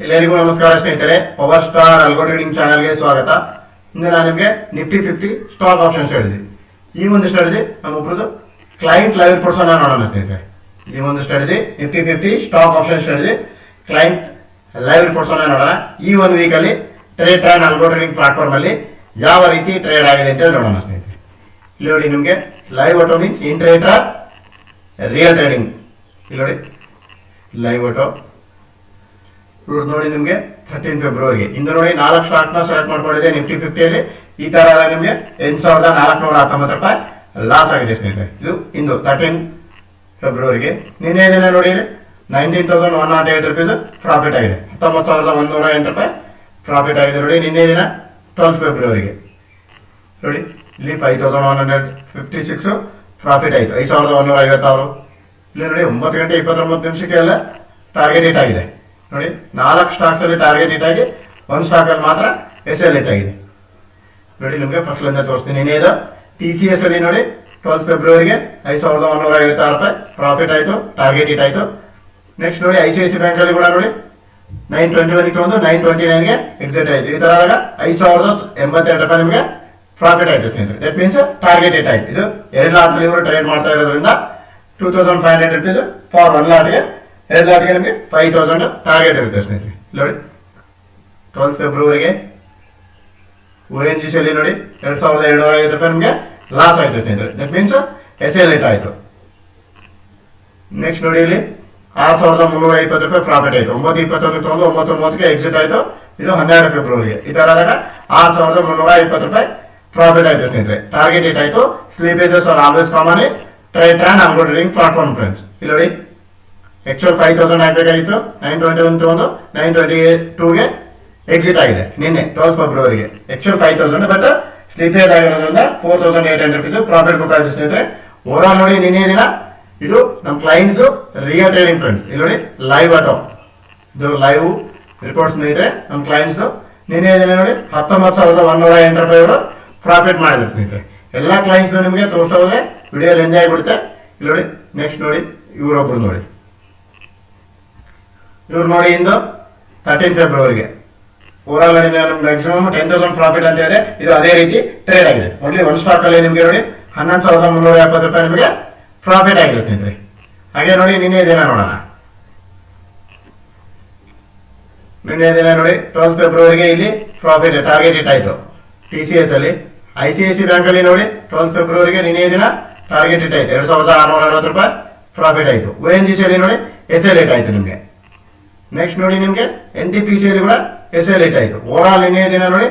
ಎಲ್ಲರಿಗೂ ನಮಸ್ಕಾರ ಸ್ನೇಹಿತರೆ, ಪವರ್ ಸ್ಟಾರ್ ಅಲ್ಗೋ ಟ್ರೇಡಿಂಗ್ ಚಾನಲ್ಗೆ ಸ್ವಾಗತ. ಇಂದು ನಾನು ನಿಮಗೆ ನಿಫ್ಟಿ 50 ಸ್ಟಾಕ್ ಆಪ್ಷನ್ ಸ್ಟ್ರಾಟಜಿ, ಈ ಒಂದು ಸ್ಟ್ರಾಟಜಿ ನಮ್ಮೊಬ್ಬರದು ಕ್ಲೈಂಟ್ ಲೈವ್ ರಿಪೋರ್ಟ್ಸ್ ಅನ್ನ ನೋಡೋಣ ಸ್ನೇಹಿತರೆ. ಈ ಒಂದು strategy Nifty 50 stock option strategy client live reports ಅನ್ನ ನೋಡೋಣ. ಈ ಒಂದು ವೀಕಲ್ಲಿ ಟ್ರೇಡ್ ಟ್ರಾನ್ ಅಲ್ಗೋ ಟ್ರೇಡಿಂಗ್ ಪ್ಲಾಟ್ಫಾರ್ಮ್ ಅಲ್ಲಿ ಯಾವ ರೀತಿ ಟ್ರೇಡ್ ಆಗಿದೆ ಅಂತ ನೋಡೋಣ ಸ್ನೇಹಿತರೆ. ಇಲ್ಲಿ ನೋಡಿ, ನಿಮಗೆ live auto means in Tradetron real trading. ಇಲ್ಲಿ ನೋಡಿ ಲೈವ್ ಆಟೋ ನೋಡಿ, ನಿಮಗೆ 13 ಫೆಬ್ರವರಿಗೆ ಇಂದು ನೋಡಿ 4 ಸ್ಟಾಕ್ ನ ಸೆಲೆಕ್ಟ್ ಮಾಡ್ಕೊಂಡಿದೆ ನಿಫ್ಟಿ 50 ಈ ತರ ನಿಮಗೆ 8419 ರೂಪಾಯಿ ಲಾಸ್ ಆಗಿದೆ ಸ್ನೇಹಿತರೆ. ಇದು ಇಂದು 13 ಫೆಬ್ರವರಿಗೆ. ನಿನ್ನೆ ದಿನ ನೋಡಿ 19,108 ರುಪೀಸ್ ಪ್ರಾಫಿಟ್ ಆಗಿದೆ, 19,108 ರೂಪಾಯಿ ಪ್ರಾಫಿಟ್ ಆಗಿದೆ ನೋಡಿ ನಿನ್ನೆ ದಿನ 12 ಫೆಬ್ರವರಿಗೆ. ನೋಡಿ ಇಲ್ಲಿ 5,156 ಪ್ರಾಫಿಟ್ ಆಯಿತು, 5,156. ಇಲ್ಲಿ ನೋಡಿ 9 ಗಂಟೆ 29 ನಿಮಿಷಕ್ಕೆ ಎಲ್ಲ ಟಾರ್ಗೆಟ್ ಹಿಟ್ ಆಗಿದೆ. ನೋಡಿ 4 ಸ್ಟಾಕ್ಸ್ ಅಲ್ಲಿ ಟಾರ್ಗೆಟ್ ಹಿಟ್ ಆಗಿ 1 ಸ್ಟಾಕ್ ಅಲ್ಲಿ ಮಾತ್ರ SL ಹಿಟ್ ಆಗಿದೆ. ನೋಡಿ ನಿಮಗೆ ಫಸ್ಟ್ ಇಂದ ತೋರಿಸ್ತೀನಿ. ಇದು TCS ಅಲ್ಲಿ ನೋಡಿ 12 ಫೆಬ್ರವರಿಗೆ 5,156 ರೂಪಾಯಿ ಪ್ರಾಫಿಟ್ ಆಯಿತು, ಟಾರ್ಗೆಟ್ ಹಿಟ್ ಆಯಿತು. ನೆಕ್ಸ್ಟ್ ನೋಡಿ ICICI ಬ್ಯಾಂಕ್ ಅಲ್ಲಿ ಕೂಡ ನೋಡಿ 921 ತಗೊಂಡು 929 ಗೆ ಎಕ್ಸಿಟ್ ಆಯಿತು. ಈ ತರ 5,082 ರೂಪಾಯಿ ನಿಮಗೆ ಪ್ರಾಫಿಟ್ ಆಯಿತು ಸ್ನೇಹಿತರೆ. ದಟ್ ಮೀನ್ಸ್ ಟಾರ್ಗೆಟ್ ಹಿಟ್ ಆಯಿತು. ಇದು 2 ಲಾಟ್ ಇವರು ಟ್ರೇಡ್ ಮಾಡ್ತಾ ಇರೋದ್ರಿಂದ 2,500 ರುಪೀಸ್ ಫಾರ್ 1 ಲಾಟ್ಗೆ, 2 ಲಾಟ್ಗೆ ನಿಮಗೆ 5,000 ಟಾರ್ಗೆಟ್ ಇರುತ್ತೆ ಸ್ನೇಹಿತರೆ. ನೋಡಿ 12 ಫೆಬ್ರವರಿಗೆ ONGC ಅಲ್ಲಿ ನೋಡಿ 2,750 ರೂಪಾಯಿ ನಿಮಗೆ ಲಾಸ್ ಆಯಿತು ಸ್ನೇಹಿತರೆ. ದಟ್ ಮೀನ್ಸ್ SL ಹಿಟ್ ಆಯಿತು. ನೆಕ್ಸ್ಟ್ ನೋಡಿ ಇಲ್ಲಿ 6,320 ರೂಪಾಯಿ ಪ್ರಾಫಿಟ್ ಆಯಿತು, 921 ತಗೊಂಡು 9:30ಕ್ಕೆ ಎಕ್ಸಿಟ್ ಆಯಿತು. ಇದು 12 ಫೆಬ್ರವರಿಗೆ. ಈ ತರ ಆದಾಗ 6,320 ರೂಪಾಯಿ ಪ್ರಾಫಿಟ್ ಆಯಿತು ಸ್ನೇಹಿತರೆ, ಟಾರ್ಗೆಟ್ ಹಿಟ್ ಆಯಿತು. Slippages are always common Tradetron algo trading platform friends. ಇಲ್ಲಿ ನೋಡಿ ಆಕ್ಚುಲ್ 5,000 ಆಗಬೇಕಾಗಿತ್ತು, 921 ತಗೊಂಡು 922ಗೆ ಎಕ್ಸಿಟ್ ಆಗಿದೆ ನಿನ್ನೆ 12 ಫೆಬ್ರವರಿಗೆ. ಆಕ್ಚುಲ್ 5,000 ಬಟ್ ಸ್ಲಿಪೇಜ್ ಆಗಿರೋದ್ರಿಂದ 4,800 ರುಪೀಸ್ ಪ್ರಾಫಿಟ್ ಬುಕ್ ಆಗಿದೆ ಸ್ನೇಹಿತರೆ. ಓವರ್ ಆಲ್ ನೋಡಿ ನಿನ್ನೆ ದಿನ ಇದು ನಮ್ಮ ಕ್ಲೈಂಟ್ಸ್ ರಿಯಲ್ ಟ್ರೇಡಿಂಗ್ ಫ್ರೆಂಡ್ಸ್. ಇಲ್ಲಿ ನೋಡಿ ಲೈವ್ ಆಟೋ, ಇದು ಲೈವ್ ರಿಪೋರ್ಟ್ ಸ್ನೇಹಿತರೆ. ನಮ್ಮ ಕ್ಲೈಂಟ್ಸ್ ನಿನ್ನೆ ದಿನ ನೋಡಿ 19,108 ರೂಪಾಯಿ ಅವರು ಪ್ರಾಫಿಟ್ ಮಾಡಿದೆ ಸ್ನೇಹಿತರೆ. ಎಲ್ಲ ಕ್ಲೈಂಟ್ಸ್ ನಿಮಗೆ ತೋರಿಸ್ತಾ ಹೋದ್ರೆ ವಿಡಿಯೋಲಿ ಎಂಜಾಯ್ ಆಗಿಬಿಡುತ್ತೆ. ಇಲ್ಲಿ ನೋಡಿ ನೆಕ್ಸ್ಟ್ ನೋಡಿ ಇವರೊಬ್ರು ನೋಡಿ, ಇವ್ರು ನೋಡಿ ಇಂದು 13 ಫೆಬ್ರವರಿಗೆ ಓವರ್ ಆಲ್ ಮ್ಯಾಕ್ಸಿಮಮ್ 10,000 ಪ್ರಾಫಿಟ್ ಅಂತ ಇದೆ. ಇದು ಅದೇ ರೀತಿ ಟ್ರೇಡ್ ಆಗಿದೆ. ಓನ್ಲಿ 1 ಸ್ಟಾಕ್ ಅಲ್ಲಿ ನಿಮಗೆ ನೋಡಿ 11,370 ರೂಪಾಯಿ ನಿಮಗೆ ಪ್ರಾಫಿಟ್ ಆಗಿದೆ ಸ್ನೇಹಿತರೆ. ಹಾಗೆ ನೋಡಿ ನಿನ್ನೆ ದಿನ ನೋಡೋಣ. ನಿನ್ನೆ ದಿನ ನೋಡಿ 12 ಫೆಬ್ರವರಿಗೆ ಇಲ್ಲಿ ಪ್ರಾಫಿಟ್ ಟಾರ್ಗೆಟ್ ಹಿಟ್ ಆಯಿತು TCS ಅಲ್ಲಿ. ICICI ಬ್ಯಾಂಕ್ ಅಲ್ಲಿ ನೋಡಿ 12 ಫೆಬ್ರವರಿಗೆ ನಿನ್ನೆ ದಿನ ಟಾರ್ಗೆಟ್ ಹಿಟ್ ಆಯಿತು, 2,660 ರೂಪಾಯಿ ಪ್ರಾಫಿಟ್ ಆಯಿತು. ONGC ಅಲ್ಲಿ ನೋಡಿ SL ಹಿಟ್ ಆಯಿತು ನಿಮಗೆ. ನೆಕ್ಸ್ಟ್ ನೋಡಿ ನಿಮಗೆ NTPC ಅಲ್ಲಿ ಕೂಡ SL ಹಿಟ್ ಆಯಿತು. ಓವರ್ ಆಲ್ ನಿನ್ನೆ ದಿನ ನೋಡಿ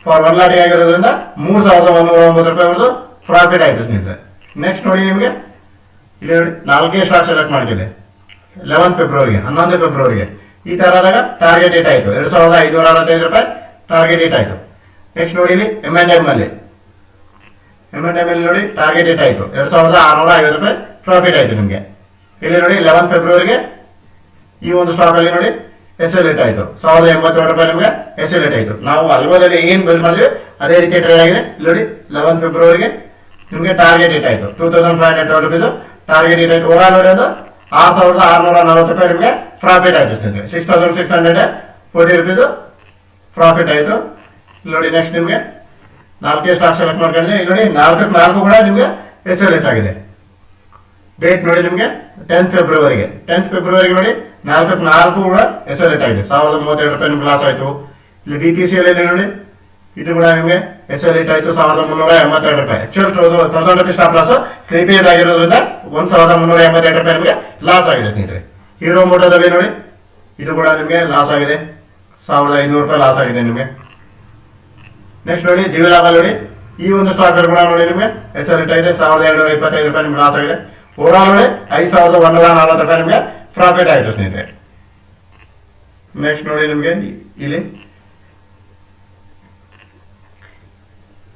ಫಾರ್ 1 ಲಾಟ್ ಆಗಿರೋದ್ರಿಂದ 3,109 ರೂಪಾಯಿ ಅವ್ರದ್ದು ಪ್ರಾಫಿಟ್ ಆಯಿತು ಸ್ನೇಹಿತರೆ. ನೆಕ್ಸ್ಟ್ ನೋಡಿ ನಿಮಗೆ ಇಲ್ಲಿ ನೋಡಿ 4 ಸ್ಟಾಕ್ ಸೆಲೆಕ್ಟ್ ಮಾಡಿದೆ 11 ಫೆಬ್ರವರಿಗೆ, 11 ಫೆಬ್ರವರಿಗೆ. ಈ ತರ ಆದಾಗ ಟಾರ್ಗೆಟ್ ಹಿಟ್ ಆಯಿತು, 2,565 ರೂಪಾಯಿ ಟಾರ್ಗೆಟ್ ಹಿಟ್ ಆಯಿತು. ನೆಕ್ಸ್ಟ್ ನೋಡಿ ಇಲ್ಲಿ M&M ಅಲ್ಲಿ ನೋಡಿ ಟಾರ್ಗೆಟ್ ಹಿಟ್ ಆಯಿತು, 2,650 ರೂಪಾಯಿ ಪ್ರಾಫಿಟ್ ಆಯಿತು ನಿಮಗೆ. ಇಲ್ಲಿ ನೋಡಿ 11 ಫೆಬ್ರವರಿಗೆ ಈ ಒಂದು ಸ್ಟಾಕ್ ಅಲ್ಲಿ ನೋಡಿ SL ಹಿಟ್ ಆಯಿತು, 1,082 ರೂಪಾಯಿ ನಿಮಗೆ SL ಹಿಟ್ ಆಯಿತು. ನಾವು ಅಲ್ಗೋದಲ್ಲಿ ಏನ್ ಬಿಲ್ ಮಾಡಿದ್ವಿ ಅದೇ ರೀತಿ ಟ್ರೇಡ್ ಆಗಿದೆ. ಇಲ್ಲಿ ನೋಡಿ 11 ಫೆಬ್ರವರಿಗೆ ನಿಮಗೆ ಟಾರ್ಗೆಟ್ ಹಿಟ್ ಆಯಿತು, 2,500 ರುಪೀಸ್ ಟಾರ್ಗೆಟ್ ಹಿಟ್ ಆಯಿತು. ಓವರ್ ಆಲ್ ನೋಡಿ ಅದು 6,640 ರೂಪಾಯಿ ನಿಮಗೆ ಪ್ರಾಫಿಟ್ ಆಯಿತು ಸ್ನೇಹಿತರೆ. 6,640 ರುಪೀಸ್ ಪ್ರಾಫಿಟ್ ಆಯಿತು. ಇಲ್ಲಿ ನೋಡಿ ನೆಕ್ಸ್ಟ್ ನಿಮಗೆ 4 ಸ್ಟಾಕ್ ಸೆಲೆಕ್ಟ್ ಮಾಡ್ಕೊಂಡಿದೆ. ಇಲ್ಲಿ ನೋಡಿ 4 ಕೂಡ ನಿಮಗೆ SL ಹಿಟ್ ಆಗಿದೆ. ಡೇಟ್ ನೋಡಿ ನಿಮಗೆ 10 ಫೆಬ್ರವರಿಗೆ. 10 ಫೆಬ್ರವರಿಗೆ ನೋಡಿ 4 ಕೂಡ SL ಹಿಟ್ ಆಗಿದೆ, 1,032 ರೂಪಾಯಿ ನಿಮ್ಗೆ ಲಾಸ್ ಆಯಿತು. ಇಲ್ಲಿ BPC ಅಲ್ಲಿ ನೋಡಿ ಇದು ಕೂಡ ನಿಮಗೆ SL ಹಿಟ್ ಆಯಿತು, 1,382 ರೂಪಾಯಿ. ಆಕ್ಚುಲ್ 1,000 ರೂಪಾಯಿ ಸ್ಟಾಪ್ ಲಾಸ್ ಸ್ಲೀಪೇಜ್ ಆಗಿರೋದ್ರಿಂದ 1,382 ರೂಪಾಯಿ ನಿಮಗೆ ಲಾಸ್ ಆಗಿದೆ ಸ್ನೇಹಿತರೆ. ಹೀರೋ ಮೋಟೋದಲ್ಲಿ ನೋಡಿ ಇದು ಕೂಡ ನಿಮಗೆ ಲಾಸ್ ಆಗಿದೆ, 1,500 ರೂಪಾಯಿ ಲಾಸ್ ಆಗಿದೆ ನಿಮಗೆ. ನೆಕ್ಸ್ಟ್ ನೋಡಿ ದಿವ್ಯಲಾಭ ನೋಡಿ ಈ ಒಂದು ಸ್ಟಾಕ್ ಕೂಡ ನೋಡಿ ನಿಮಗೆ SL ಹಿಟ್ ಆಗಿದೆ, 1,225 ರೂಪಾಯಿ ನಿಮ್ಗೆ ಲಾಸ್ ಆಗಿದೆ. ಓವರ್ ಆಲ್ ನೋಡಿ 5,140 ರೂಪಾಯಿ ನಿಮಗೆ ಪ್ರಾಫಿಟ್ ಆಯಿತು ಸ್ನೇಹಿತರೆ. ನೆಕ್ಸ್ಟ್ ನೋಡಿ ನಿಮಗೆ ಇಲ್ಲಿ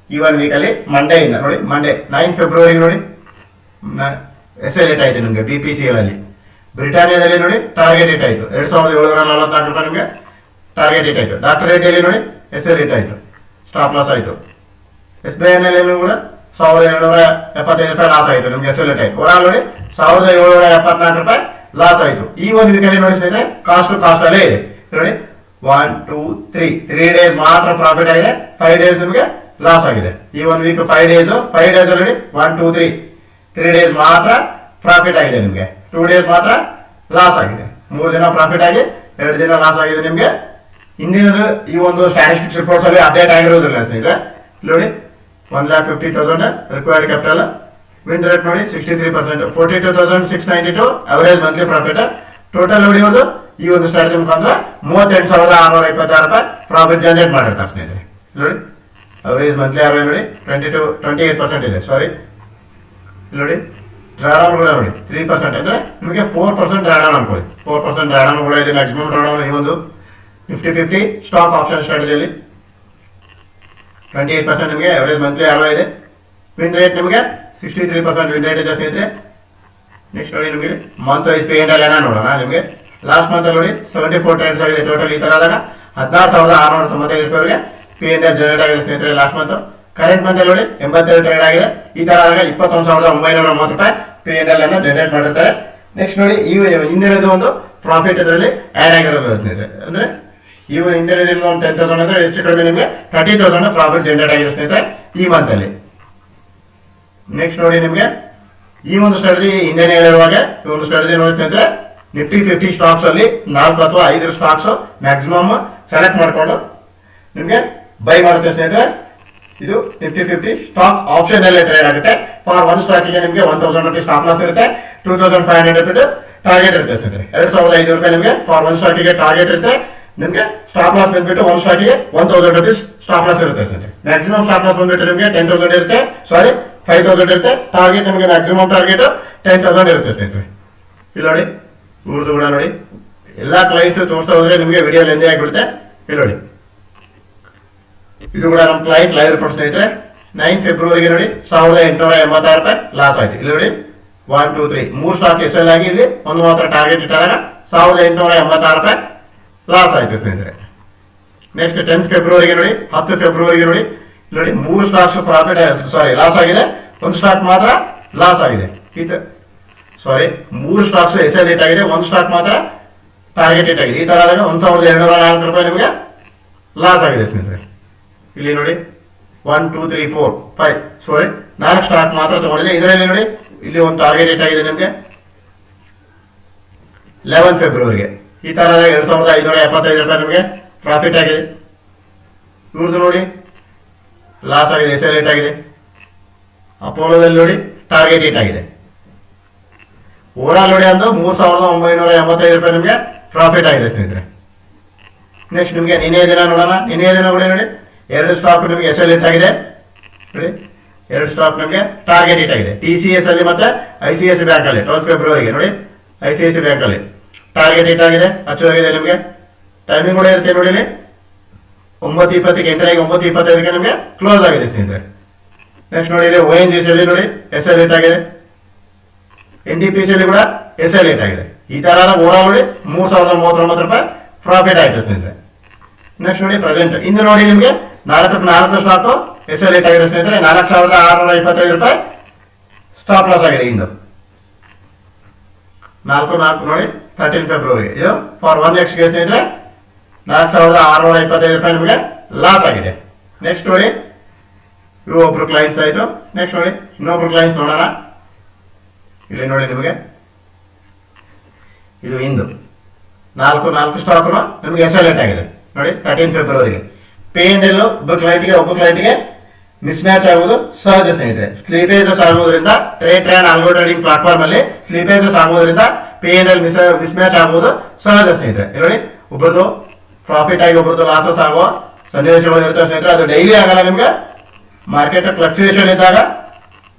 ಈ ಒಂದು ವೀಕಲ್ಲಿ ಮಂಡೇ ಇಂದ ನೋಡಿ ಮಂಡೇ 9 ಫೆಬ್ರವರಿಗೆ ನೋಡಿ SL ಹಿಟ್ ಆಯಿತು ನಿಮಗೆ. BPC ಅಲ್ಲಿ ಬ್ರಿಟಾನಿಯಾದಲ್ಲಿ ನೋಡಿ ಟಾರ್ಗೆಟ್ ಹಿಟ್ ಆಯಿತು, 2,744 ರೂಪಾಯಿ ನಿಮಗೆ ಟಾರ್ಗೆಟ್ ಹಿಟ್ ಆಯಿತು. ಡಾಕ್ಟರ್ ರೇಟಲ್ಲಿ ನೋಡಿ SL ಹಿಟ್ ಆಯಿತು, ಸ್ಟಾಪ್ ಲಾಸ್ ಆಯಿತು. SBI ನಲ್ಲಿ ಕೂಡ 1,775 ರೂಪಾಯಿ ಲಾಸ್ ಆಯಿತು ನಿಮಗೆ SL ಹಿಟ್ ಆಯಿತು. ಓವರ್ ಆಲ್ ನೋಡಿ 1,774 ರೂಪಾಯಿ ಲಾಸ್ ಆಯಿತು. ಈ ಒಂದು ವೀಕಲ್ಲಿ ನೋಡಿ ಸ್ನೇಹಿತರೆ ಕಾಸ್ಟ್ ಅಲ್ಲೇ ಇದೆ ನೋಡಿ 1 2 3 3 ಡೇಸ್ ಮಾತ್ರ ಪ್ರಾಫಿಟ್ ಆಗಿದೆ, 5 ಡೇಸ್ ನಿಮಗೆ ಲಾಸ್ ಆಗಿದೆ. ಈ 1 ವೀಕ್ 5 ಡೇಸ್ ಆಲ್ರೆಡಿ 1 2 3 ಡೇಸ್ ಮಾತ್ರ ಪ್ರಾಫಿಟ್ ಆಗಿದೆ ನಿಮಗೆ, 2 ಡೇಸ್ ಮಾತ್ರ ಲಾಸ್ ಆಗಿದೆ. 3 ದಿನ ಪ್ರಾಫಿಟ್ ಆಗಿ 2 ದಿನ ಲಾಸ್ ಆಗಿದೆ ನಿಮಗೆ. ಹಿಂದಿನದು ಈ ಒಂದು ಸ್ಟ್ಯಾಟಿಸ್ಟಿಕ್ಸ್ ರಿಪೋರ್ಟ್ಸ್ ಅಲ್ಲಿ ಅಪ್ಡೇಟ್ ಆಗಿರೋದಿಲ್ಲ ಸ್ನೇಹಿತರೆ. ನೋಡಿ 1,50,000 ರಿಕ್ವೈರ್ಡ್ ಕ್ಯಾಪಿಟಲ್, ವಿನ್ ರೇಟ್ ನೋಡಿ 63%, 42,692 ಅವರೇಜ್ ಮಂತ್ಲಿ ಪ್ರಾಫಿಟ್. ಟೋಟಲ್ ನೋಡಿ ಒಂದು ಈ ಒಂದು ಸ್ಟ್ರಾಟಜಿ ಮುಖಾಂತರ 38,626 ಪ್ರಾಫಿಟ್ ಜನರೇಟ್ ಮಾಡಿರ್ತಾರೆ ಸ್ನೇಹಿತರೆ. ನೋಡಿ ಅವರೇಜ್ ಮಂತ್ಲಿ ಆರ್ ನೋಡಿ 28% ಇದೆ. ಸಾರಿ ನೋಡಿ ಡ್ರಾಡೌನ್ ಕೂಡ ನೋಡಿ 3% ಅಂದ್ರೆ ನಿಮಗೆ 4% ಡ್ರಾಡೌನ್ ಅನ್ಕೊಳ್ಳಿ. 4% ಡ್ರಾಡೌನ್ ಕೂಡ ಇದೆ, ಮ್ಯಾಕ್ಸಿಮಮ್ ಡ್ರಾಡೌನ್ ಈ ಒಂದು ನಿಫ್ಟಿ 50 ಸ್ಟಾಕ್ ಆಪ್ಷನ್ ಸ್ಟ್ರಾಟಜಿಯಲ್ಲಿ 28% ನಿಮಗೆ ಅವರೇಜ್ ಮಂತ್ಲಿ ಆರ್ ಇದೆ. ವಿನ್ ರೇಟ್ ನಿಮಗೆ 63% ವಿನ್ ರೇಟ್ ಇದೆ ಸ್ನೇಹಿತರೆ. ನೆಕ್ಸ್ಟ್ ನೋಡಿ ನಿಮಗೆ ಮಂತ್ ವೈಸ್ ಪೇ ಅಂಡ್ ಎಲ್ಲ ನೋಡೋಣ. ನಿಮಗೆ ಲಾಸ್ಟ್ ಮಂತ್ ನೋಡಿ 74 ಟ್ರೇಡ್ಸ್ ಆಗಿದೆ ಟೋಟಲ್. ಈ ತರ ಆದಾಗ 16,695 ರೂಪಾಯಿಗೆ ಪೇ ಅಂಡ್ ಜನರೇಟ್ ಆಗಿದೆ ಸ್ನೇಹಿತರೆ ಲಾಸ್ಟ್ ಮಂತ್. ಕರೆಂಟ್ ಮಂತ್ ನೋಡಿ 82 ಟ್ರೇಡ್ ಆಗಿದೆ. ಈ ತರ ಆದಾಗ 21,930 ರೂಪಾಯಿ ಪೇ ಅಂಡ್ ಅನ್ನ ಜನರೇಟ್ ಮಾಡಿರ್ತಾರೆ. ನೆಕ್ಸ್ಟ್ ನೋಡಿ ಈ ಹಿಂದಿನದು ಒಂದು ಪ್ರಾಫಿಟ್ ಇದರಲ್ಲಿ ಆಡ್ ಆಗಿರೋದು ಸ್ನೇಹಿತರೆ. ಅಂದ್ರೆ ಈ ಹಿಂದಿನದಿಂದ ಒಂದು 10,000 ಅಂದ್ರೆ ಹೆಚ್ಚು ಕಡಿಮೆ ನಿಮಗೆ 30,000 ಪ್ರಾಫಿಟ್ ಜನರೇಟ್ ಆಗಿದೆ ಸ್ನೇಹಿತರೆ ಈ ಮಂತ್ ಅಲ್ಲಿ. ನೆಕ್ಸ್ಟ್ ನೋಡಿ ನಿಮಗೆ ಈ ಒಂದು ಸ್ಟ್ರಾಟಜಿ ಹಿಂದೆನೇ ಹೇಳಿರುವಾಗ ಈ ಒಂದು ಸ್ಟ್ರಾಟಜಿ ನೋಡಿ ಸ್ನೇಹಿತರೆ, ನಿಫ್ಟಿ 50 ಸ್ಟಾಕ್ಸ್ ಅಲ್ಲಿ 4 ಅಥವಾ 5 ಸ್ಟಾಕ್ಸ್ ಮ್ಯಾಕ್ಸಿಮಮ್ ಸೆಲೆಕ್ಟ್ ಮಾಡಿಕೊಂಡು ನಿಮಗೆ ಬೈ ಮಾಡುತ್ತೆ ಸ್ನೇಹಿತರೆ. ಇದು ನಿಫ್ಟಿ 50 ಸ್ಟಾಕ್ ಆಪ್ಷನ್ ಅಲ್ಲೇ ಟ್ರೇಡ್ ಆಗುತ್ತೆ. ಫಾರ್ 1 ಸ್ಟಾಕಿಗೆ ನಿಮಗೆ 1,000 ರೂಪಾಯಿ ಸ್ಟಾಪ್ ಲಾಸ್ ಇರುತ್ತೆ, 2,500 ರೂಪಾಯಿ ಟಾರ್ಗೆಟ್ ಇರುತ್ತೆ ಸ್ನೇಹಿತರೆ. 2,500 ರೂಪಾಯಿ ನಿಮಗೆ ಫಾರ್ 1 ಸ್ಟಾಕಿಗೆ ಟಾರ್ಗೆಟ್ ಇರುತ್ತೆ. ನಿಮಗೆ ಸ್ಟಾಪ್ ಲಾಸ್ ಬಂದ್ಬಿಟ್ಟು 1 ಸ್ಟಾಕಿಗೆ 1,000 ರೂಪೀಸ್ ಸ್ಟಾಪ್ ಲಾಸ್ ಇರುತ್ತೆ ಸ್ನೇಹಿತರೆ. ಮ್ಯಾಕ್ಸಿಮಮ್ ಸ್ಟಾಪ್ ಲಾಸ್ ಬಂದ್ಬಿಟ್ಟು ನಿಮಗೆ 10,000 ಇರುತ್ತೆ, ಸಾರಿ 5,000 ಇರುತ್ತೆ. ಟಾರ್ಗೆಟ್ ನಿಮಗೆ ಮ್ಯಾಕ್ಸಿಮಮ್ ಟಾರ್ಗೆಟ್ 10,000 ಇರುತ್ತೆ ಸ್ನೇಹಿತರೆ. ಇಲ್ಲಿ ನೋಡಿ ಇವ್ರದ್ದು ಕೂಡ ನೋಡಿ ಎಲ್ಲಾ ಕ್ಲೈಂಟ್ಸ್ ತೋರಿಸ್ತಾ ಹೋದ್ರೆ ನಿಮಗೆ ವಿಡಿಯೋ ಲೆಂದಿ ಆಗಿಬಿಡುತ್ತೆ. ಇಲ್ಲಿ ನೋಡಿ ಇದು ಕೂಡ ನಮ್ಮ ಕ್ಲೈಂಟ್ ಲೈವ್ ರಿಪೋರ್ಟ್ ಸ್ನೇಹಿತರೆ. 9 ಫೆಬ್ರವರಿಗೆ ನೋಡಿ 1,886 ರೂಪಾಯಿ ಲಾಸ್ ಆಯ್ತು. ಇಲ್ಲಿ ನೋಡಿ 1 2 3 3 ಸ್ಟಾಕ್ ಎಸ್ ಎಲ್ ಆಗಿ ಇಲ್ಲಿ ಒಂದು ಮಾತ್ರ ಟಾರ್ಗೆಟ್ ಇಟ್ಟಾಗ 1,886 ರೂಪಾಯಿ ಲಾಸ್ ಆಯ್ತು ಸ್ನೇಹಿತರೆ. ನೆಕ್ಸ್ಟ್ 10 ಫೆಬ್ರವರಿಗೆ ನೋಡಿ 10 ಫೆಬ್ರವರಿಗೆ ನೋಡಿ ನೋಡಿ 3 ಸ್ಟಾಕ್ಸ್ ಪ್ರಾಫಿಟ್ ಸಾರಿ ಲಾಸ್ ಆಗಿದೆ, 1 ಸ್ಟಾಕ್ ಮಾತ್ರ ಲಾಸ್ ಆಗಿದೆ. ಸಾರಿ 3 ಸ್ಟಾಕ್ಸ್ ಎಸ್ ಎಲ್ ಹಿಟ್ ಆಗಿದೆ, 1 ಸ್ಟಾಕ್ ಮಾತ್ರ ಟಾರ್ಗೆಟ್ ಹಿಟ್ ಆಗಿದೆ. ಈ ತರ ಆದಾಗ 1,204 ರೂಪಾಯಿ ನಿಮಗೆ ಲಾಸ್ ಆಗಿದೆ ಸ್ನೇಹಿತರೆ. ಇಲ್ಲಿ ನೋಡಿ 1 2 3 4 5 ಸಾರಿ 4 ಸ್ಟಾಕ್ ಮಾತ್ರ ತಗೊಂಡಿದೆ. ಇದರಲ್ಲಿ ನೋಡಿ ಇಲ್ಲಿ ಒಂದು ಟಾರ್ಗೆಟ್ ಹಿಟ್ ಆಗಿದೆ ನಿಮಗೆ 11 ಫೆಬ್ರವರಿಗೆ. ಈ ತರ 2,575 ರೂಪಾಯಿ ನಿಮಗೆ ಪ್ರಾಫಿಟ್ ಆಗಿದೆ. ಇವ್ರದ್ದು ನೋಡಿ ಲಾಸ್ ಆಗಿದೆ, ಎಸ್ ಎಲ್ ಹಿಟ್ ಆಗಿದೆ. ಅಪೋಲೋದಲ್ಲಿ ನೋಡಿ ಟಾರ್ಗೆಟ್ ಹಿಟ್ ಆಗಿದೆ. ಓವರಾಲ್ ನೋಡಿ ಅಂದ್ರೆ 3,985 ರೂಪಾಯಿ ನಿಮಗೆ ಪ್ರಾಫಿಟ್ ಆಗಿದೆ ಸ್ನೇಹಿತರೆ. ನೆಕ್ಸ್ಟ್ ನಿಮಗೆ ನಿನ್ನೆ ದಿನ ನೋಡೋಣ. ನಿನ್ನೆ ದಿನ ಕೂಡ ನೋಡಿ 2 ಸ್ಟಾಕ್ ನಿಮಗೆ ಎಸ್ ಎಲ್ ಹಿಟ್ ಆಗಿದೆ. ನೋಡಿ 2 ಸ್ಟಾಕ್ ನಿಮಗೆ ಟಾರ್ಗೆಟ್ ಹಿಟ್ ಆಗಿದೆ. TCS ಅಲ್ಲಿ ಮತ್ತೆ ICICI ಬ್ಯಾಂಕ್ ಅಲ್ಲಿ 12 ಫೆಬ್ರವರಿಗೆ ನೋಡಿ ICICI ಬ್ಯಾಂಕ್ ಅಲ್ಲಿ ಟಾರ್ಗೆಟ್ ಹಿಟ್ ಆಗಿದೆ, ಅಚೀವ್ ಆಗಿದೆ. ನಿಮಗೆ ಟೈಮಿಂಗ್ ಕೂಡ ಇರುತ್ತೆ ನೋಡಿ 9:20ಕ್ಕೆ ಎಂಟರ್ ಆಗಿ 9:25ಕ್ಕೆ ನಿಮಗೆ ಕ್ಲೋಸ್ ಆಗಿದೆ ಸ್ನೇಹಿತರೆ. ನೆಕ್ಸ್ಟ್ ನೋಡಿ ಇಲ್ಲಿ ONGC ಅಲ್ಲಿ ನೋಡಿ ಎಸ್ ಎಲ್ ಹಿಟ್ ಆಗಿದೆ, NTPC ಅಲ್ಲಿ ಕೂಡ ಎಸ್ ಎಲ್ ಹಿಟ್ ಆಗಿದೆ. ಈ ತರ ಓವರಾಲ್ ನೋಡಿ 3,039 ರೂಪಾಯಿ ಪ್ರಾಫಿಟ್ ಆಯ್ತು ಸ್ನೇಹಿತರೆ. ನೆಕ್ಸ್ಟ್ ನೋಡಿ ಪ್ರೆಸೆಂಟ್ ಇಂದು ನೋಡಿ ನಿಮಗೆ 4 ಸ್ಟಾಕ್ ಎಸ್ ಎಲ್ ಹಿಟ್ ಆಗಿದೆ ಸ್ನೇಹಿತರೆ. 4,625 ರೂಪಾಯಿ ಸ್ಟಾಪ್ ಲಾಸ್ ಆಗಿದೆ ಇಂದು 4 ನೋಡಿ 13 ಫೆಬ್ರವರಿಗೆ. ಇದು ಫಾರ್ 1x ಗೆ ಸ್ನೇಹಿತರೆ 4,625 ರೂಪಾಯಿ ನಿಮಗೆ ಲಾಸ್ ಆಗಿದೆ. ನೆಕ್ಸ್ಟ್ ನೋಡಿ ಇವು ಒಬ್ರು ಕ್ಲೈಂಟ್ಸ್ ಆಯ್ತು. ನೆಕ್ಸ್ಟ್ ನೋಡಿ ಇನ್ನೊಬ್ರು ಕ್ಲೈಂಟ್ಸ್ ನೋಡೋಣ. ಇಲ್ಲಿ ನೋಡಿ ನಿಮಗೆ ಇದು ಇಂದು 4 ಸ್ಟಾಕ್ ನಿಮಗೆ ಎಸ್ ಎಲ್ ಹಿಟ್ ಆಗಿದೆ ನೋಡಿ 13 ಫೆಬ್ರವರಿಗೆ. ಪೇ ಅಂಡ್ ಎಲ್ ಒಬ್ಬ ಕ್ಲೈಂಟ್ಗೆ ಮಿಸ್ ಮ್ಯಾಚ್ ಆಗುವುದು ಸಹಜ ಸ್ನೇಹಿತರೆ. ಸ್ಲೀಪೇಜಸ್ ಆಗುವುದರಿಂದ ಟ್ರೇಡ್ ಆಲ್ಗೋ ಟ್ರೇಡಿಂಗ್ ಪ್ಲಾಟ್ಫಾರ್ಮ್ ಅಲ್ಲಿ ಸ್ಲೀಪೇಜಸ್ ಆಗುವುದರಿಂದ pay and L miss match ಆಗುವುದು ಸಹಜ ಸ್ನೇಹಿತರೆ. ನೋಡಿ ಒಬ್ಬರದು ಪ್ರಾಫಿಟ್ ಆಗಿ ಒಬ್ಬರದು ಲಾಸಸ್ ಆಗುವ ಸನ್ನಿವೇಶಗಳು ಇರುತ್ತೆ ಸ್ನೇಹಿತರೆ. ಅದು ಡೈಲಿ ಆಗಲ್ಲ, ನಿಮಗೆ ಮಾರ್ಕೆಟ್ ಫ್ಲಕ್ಚುಯೇಷನ್ ಇದ್ದಾಗ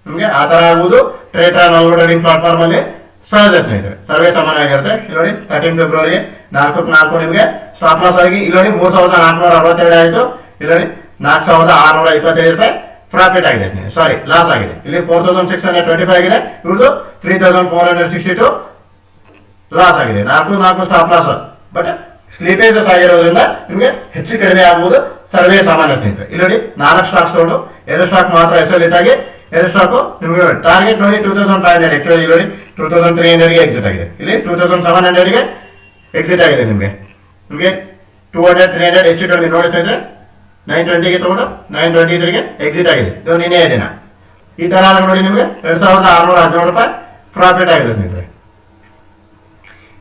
ನಿಮಗೆ ಆ ತರ ಆಗುವುದು ಟ್ರೇಡ್ ಆಲ್ಗೋ ಟ್ರೇಡಿಂಗ್ ಪ್ಲಾಟ್ಫಾರ್ಮ್ ಅಲ್ಲಿ ಸಹಜ ಸ್ನೇಹಿತರೆ, ಸರ್ವೇ ಸಾಮಾನ್ಯವಾಗಿರುತ್ತೆ. ಇಲ್ಲಿ ನೋಡಿ 13 ಫೆಬ್ರವರಿಗೆ 4 ನಿಮಗೆ ಸ್ಟಾಪ್ ಲಾಸ್ ಆಗಿ ಇಲ್ಲಿ ನೋಡಿ 3,462 ಆಯಿತು. ಇಲ್ಲಿ ನೋಡಿ 4,625 ರೂಪಾಯಿ ಪ್ರಾಫಿಟ್ ಆಗಿದೆ ಸಾರಿ ಲಾಸ್ ಆಗಿದೆ. ಇಲ್ಲಿ 4,625 ಆಗಿದೆ. ಇವ್ರದ್ದು 3,462 ಲಾಸ್ ಆಗಿದೆ. 4 ಸ್ಟಾಪ್ ಲಾಸ್. ಬಟ್ ಸ್ಲೀಪೇಜಸ್ ಆಗಿರೋದ್ರಿಂದ ನಿಮಗೆ ಹೆಚ್ಚು ಕಡಿಮೆ ಆಗುವುದು ಸರ್ವೇ ಸಾಮಾನ್ಯ ಸ್ನೇಹಿತರೆ. ಇಲ್ಲಿ ನೋಡಿ 4 ಸ್ಟಾಕ್ಸ್ ತಗೊಂಡು 2 ಸ್ಟಾಕ್ ಮಾತ್ರ ಎಸ್ ಎಲ್ ಹಿಟ್ ಆಗಿ 2 ಸ್ಟಾಕ್ ನಿಮಗೆ ಟಾರ್ಗೆಟ್ ನೋಡಿ 2,500 ಆಕ್ಚುಲಿ ನೋಡಿ 2,300ಗೆ ಎಕ್ಸಿಟ್ ಆಗಿದೆ. ಇಲ್ಲಿ 2,700ಗೆ ಎಕ್ಸಿಟ್ ಆಗಿದೆ. ನಿಮಗೆ 200 300 ಹೆಚ್ಚು ಕಡಿಮೆ ನೋಡಿ ಸ್ನೇಹಿತರೆ 920ಗೆ ತಗೊಂಡು 923ಗೆ ಎಕ್ಸಿಟ್ ಆಗಿದೆ. ಇದು ನಿನ್ನೆ ದಿನ ಈ ತರ ನೋಡಿ ನಿಮಗೆ 2617 ರೂಪಾಯಿ ಪ್ರಾಫಿಟ್ ಆಗಿದೆ ಸ್ನೇಹಿತರೆ.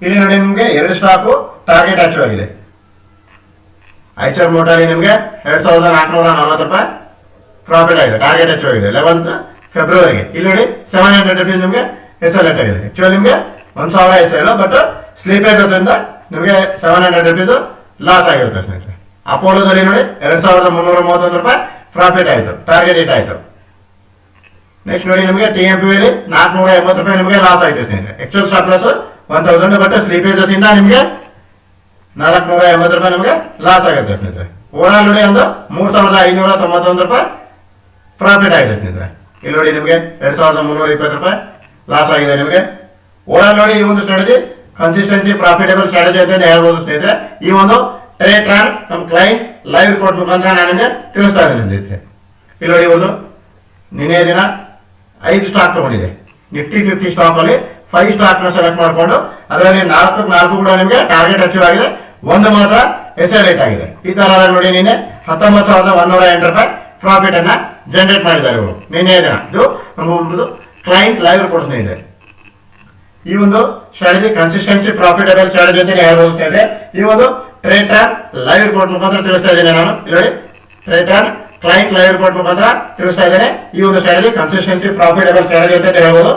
ಇಲ್ಲಿ ನೋಡಿ ನಿಮಗೆ ಎರಡು ಸ್ಟಾಕು ಟಾರ್ಗೆಟ್ ಅಚೀವ್ ಆಗಿದೆ. ಐಚರ್ ಮೋಟಾರ್ ನಿಮಗೆ 2440 ರೂಪಾಯಿ ಪ್ರಾಫಿಟ್ ಆಗಿದೆ, ಟಾರ್ಗೆಟ್ ಅಚೀವ್ ಆಗಿದೆ 11th ಫೆಬ್ರವರಿಗೆ. ಇಲ್ಲಿ ನೋಡಿ 700 rupees ನಿಮಗೆ ಎಸ್ಎಲ್ಎಟ್ ಆಗಿದೆ. ಆಕ್ಚುಲಿ ನಿಮಗೆ 1000 ಎಸ್ಎಲ್, ಬಟ್ ಸ್ಲೀಪೇಜಸ್ ಇಂದ ನಿಮಗೆ 700 rupees ಲಾಸ್ ಆಗಿರುತ್ತೆ ಸ್ನೇಹಿತರೆ. ಅಪೋಲೋದಲ್ಲಿ ನೋಡಿ 2331 ರೂಪಾಯಿ ಪ್ರಾಫಿಟ್ ಆಯಿತು, ಟಾರ್ಗೆಟ್ ಹಿಟ್ ಆಯಿತು. ನೆಕ್ಸ್ಟ್ ನೋಡಿ ನಿಮಗೆ TMPV 480 ರೂಪಾಯಿ ನಿಮಗೆ ಲಾಸ್ ಆಯಿತು ಸ್ನೇಹಿತರೆ. ಆಕ್ಚುಲ್ ಸ್ಟಾಪ್ ಲಾಸ್ 1000, ಬಟ್ ಸ್ಲೀಪೇಜಸ್ ಇಂದ ನಿಮಗೆ 480 ರೂಪಾಯಿ ನಿಮಗೆ ಲಾಸ್ ಆಗುತ್ತೆ ಸ್ನೇಹಿತರೆ. ಓವರಾಲ್ ನೋಡಿ ಒಂದು 3591 ರೂಪಾಯಿ ಪ್ರಾಫಿಟ್ ಆಗಿದೆ ಸ್ನೇಹಿತರೆ. ಇಲ್ಲಿ ನೋಡಿ ನಿಮಗೆ 2320 ರೂಪಾಯಿ ಲಾಸ್ ಆಗಿದೆ ನಿಮಗೆ. ಓವರಾಲ್ ನೋಡಿ ಈ ಒಂದು ಸ್ಟ್ರಾಟಜಿ ಕನ್ಸಿಸ್ಟೆನ್ಸಿ ಪ್ರಾಫಿಟೇಬಲ್ ಸ್ಟ್ರಾಟಜಿ ಅಂತ ಹೇಳ್ಬೋದು ಸ್ನೇಹಿತರೆ. ಈ ಒಂದು ಟ್ರೇಡ್ ಪ್ಲಾನ್ ನಮ್ಮ ಕ್ಲೈಂಟ್ ಲೈವ್ ರಿಪೋರ್ಟ್ ಮುಖಾಂತರ ನಾನು ನಿಮಗೆ ತಿಳಿಸ್ತಾ ಇದ್ದೀನಿ ಸ್ನೇಹಿತರೆ. ಇಲ್ಲಿ ನೋಡಿ ಒಂದು ನಿನ್ನೆ ದಿನ 5 ಸ್ಟಾಕ್ ತಗೊಂಡಿದೆ. ನಿಫ್ಟಿ 50 ಸ್ಟಾಕ್ ಅಲ್ಲಿ 5 ಸ್ಟಾಕ್ ನ ಸೆಲೆಕ್ಟ್ ಮಾಡಿಕೊಂಡು ಅದರಲ್ಲಿ 4 ಕೂಡ ನಿಮಗೆ ಟಾರ್ಗೆಟ್ ಅಚೀವ್ ಆಗಿದೆ, ಒಂದು ಮಾತ್ರ ಎಸ್ಎಲ್ಎಟ್ ಆಗಿದೆ. ಈ ತರ ನೋಡಿ ನಿನ್ನೆ 19,108 ರೂಪಾಯಿ ಪ್ರಾಫಿಟ್ ಅನ್ನ ಜನರೇಟ್ ಮಾಡಿದ್ದಾರೆ ಇವರು ನಿನ್ನೆ ದಿನ. ಇದು ನಮ್ಮ ಒಂದು ಕ್ಲೈಂಟ್ ಲೈವ್ ರಿಪೋರ್ಟ್ ಸ್ನೇಹಿತರೆ. ಈ ಒಂದು ಸ್ಟ್ರಾಟಜಿ ಕನ್ಸಿಸ್ಟೆನ್ಸಿ ಪ್ರಾಫಿಟೇಬಲ್ ಸ್ಟ್ರಾಟಜಿ ಅಂತ ಹೇಳ್ಬೋದು ಸ್ನೇಹಿತರೆ. ಈ ಒಂದು ಟ್ರೇಡ್ ಪ್ಲಾನ್ ಲೈವ್ ರಿಪೋರ್ಟ್ ಮುಖಾಂತರ ತಿಳಿಸ್ತಾ ಇದ್ದೇನೆ ನಾನು. ಇಲ್ಲಿ trade plan client live report ಮುಖಾಂತರ ತಿಳಿಸ್ತಾ ಇದ್ದೇನೆ. ಈ ಒಂದು ಸ್ಟ್ರಾಟಜಿ ಕನ್ಸಿಸ್ಟೆನ್ಸಿ ಪ್ರಾಫಿಟೇಬಲ್ ಸ್ಟ್ರಾಟಜಿ ಅಂತ ಹೇಳ್ಬೋದು.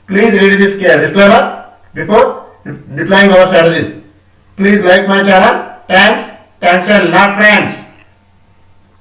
Please read this disclaimer before deploying our strategies. Please like my channel. Thanks a lot friends.